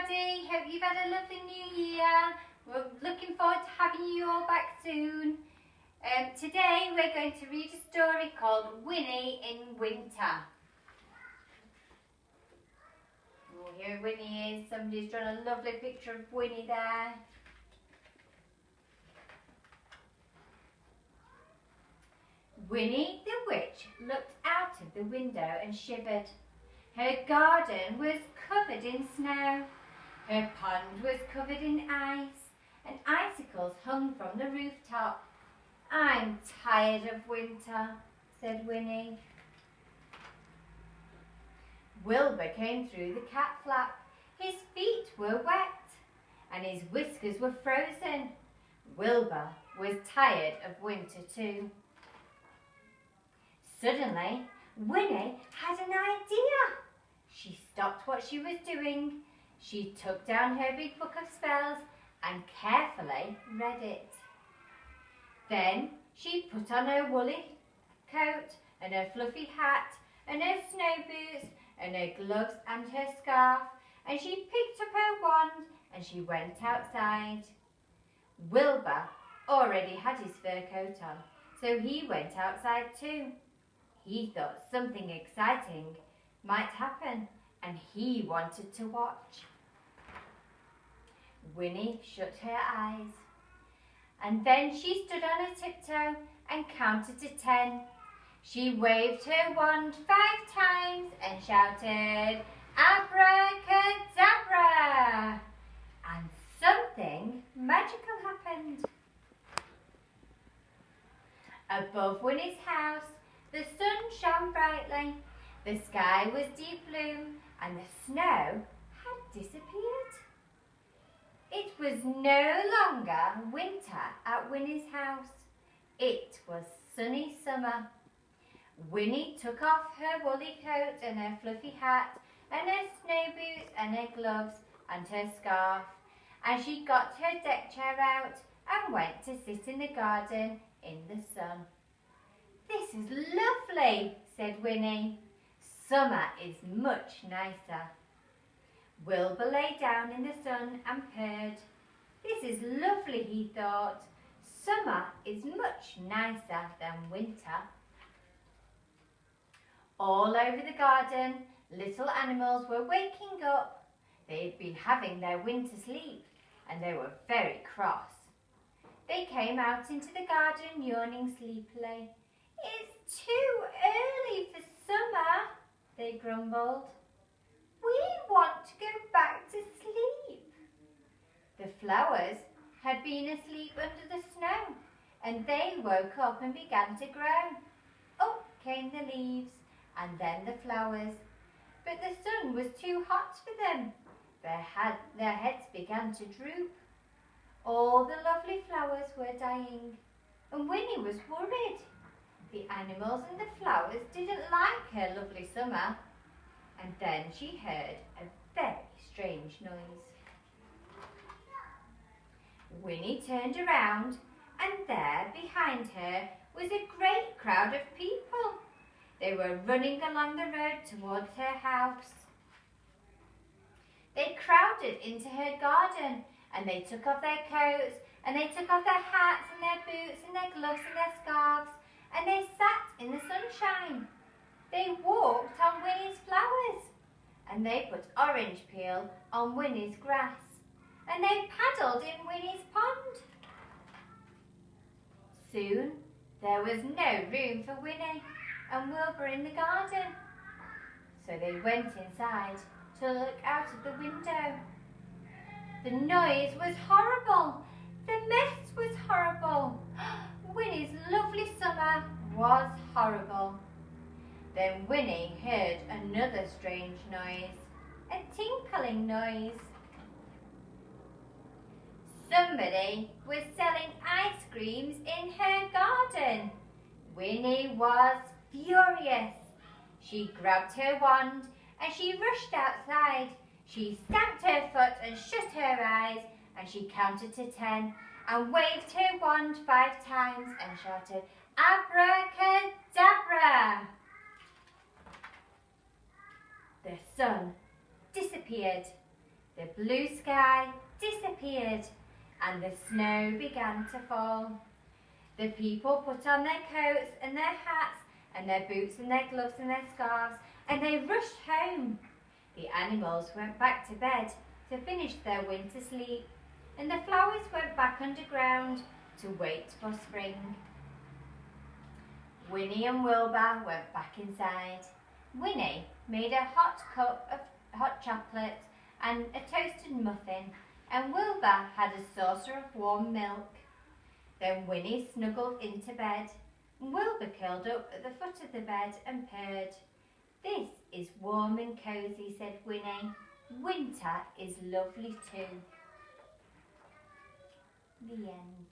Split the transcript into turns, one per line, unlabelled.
everybody, hope you've had a lovely new year. We're looking forward to having you all back soon. Today we're going to read a story called Winnie in Winter. Oh, here Winnie is. Somebody's drawn a lovely picture of Winnie there. Winnie the witch looked out of the window and shivered. Her garden was covered in snow. Her pond was covered in ice, and icicles hung from the rooftop. "I'm tired of winter," said Winnie. Wilbur came through the cat flap. His feet were wet, and his whiskers were frozen. Wilbur was tired of winter too. Suddenly, Winnie had an idea. She stopped what she was doing. She took down her big book of spells and carefully read it. Then she put on her woolly coat and her fluffy hat and her snow boots and her gloves and her scarf, and she picked up her wand and she went outside. Wilbur already had his fur coat on, so he went outside too. He thought something exciting might happen, and he wanted to watch. Winnie shut her eyes, and then she stood on her tiptoe and counted to 10. She waved her wand 5 times and shouted, "Abracadabra!" And something magical happened. Above Winnie's house, the sun shone brightly. The sky was deep blue, and the snow had disappeared. It was no longer winter at Winnie's house. It was sunny summer. Winnie took off her woolly coat and her fluffy hat and her snow boots and her gloves and her scarf, and she got her deck chair out and went to sit in the garden in the sun. "This is lovely," said Winnie. "Summer is much nicer." Wilbur lay down in the sun and purred. "This is lovely," he thought. "Summer is much nicer than winter." All over the garden, little animals were waking up. They'd been having their winter sleep, and they were very cross. They came out into the garden yawning sleepily. "It's too early for summer," they grumbled. "We want to go back to sleep." The flowers had been asleep under the snow, and they woke up and began to grow. Up came the leaves, and then the flowers. But the sun was too hot for them. Their heads began to droop. All the lovely flowers were dying, and Winnie was worried. The animals and the flowers didn't like her lovely summer. And then she heard a very strange noise. Winnie turned around, and there behind her was a great crowd of people. They were running along the road towards her house. They crowded into her garden, and they took off their coats, and they took off their hats and their boots and their gloves and their scarves, and they sat in the sunshine. They walked on Winnie's flowers, and they put orange peel on Winnie's grass, and they paddled in Winnie's pond. Soon there was no room for Winnie and Wilbur in the garden, so they went inside to look out of the window. The noise was horrible. The mess was horrible. Winnie's lovely summer was horrible. Then Winnie heard another strange noise, a tinkling noise. Somebody was selling ice creams in her garden. Winnie was furious. She grabbed her wand and she rushed outside. She stamped her foot and shut her eyes, and she counted to 10 and waved her wand 5 times and shouted, "Abracadabra!" The sun disappeared, The blue sky disappeared and the snow began to fall. The people put on their coats and their hats and their boots and their gloves and their scarves, and they rushed home. The animals went back to bed to finish their winter sleep, and the flowers went back underground to wait for spring. Winnie and Wilbur went back inside. Winnie made a hot cup of hot chocolate and a toasted muffin, and Wilbur had a saucer of warm milk. Then Winnie snuggled into bed, and Wilbur curled up at the foot of the bed and purred. "This is warm and cosy," said Winnie. "Winter is lovely too." The end.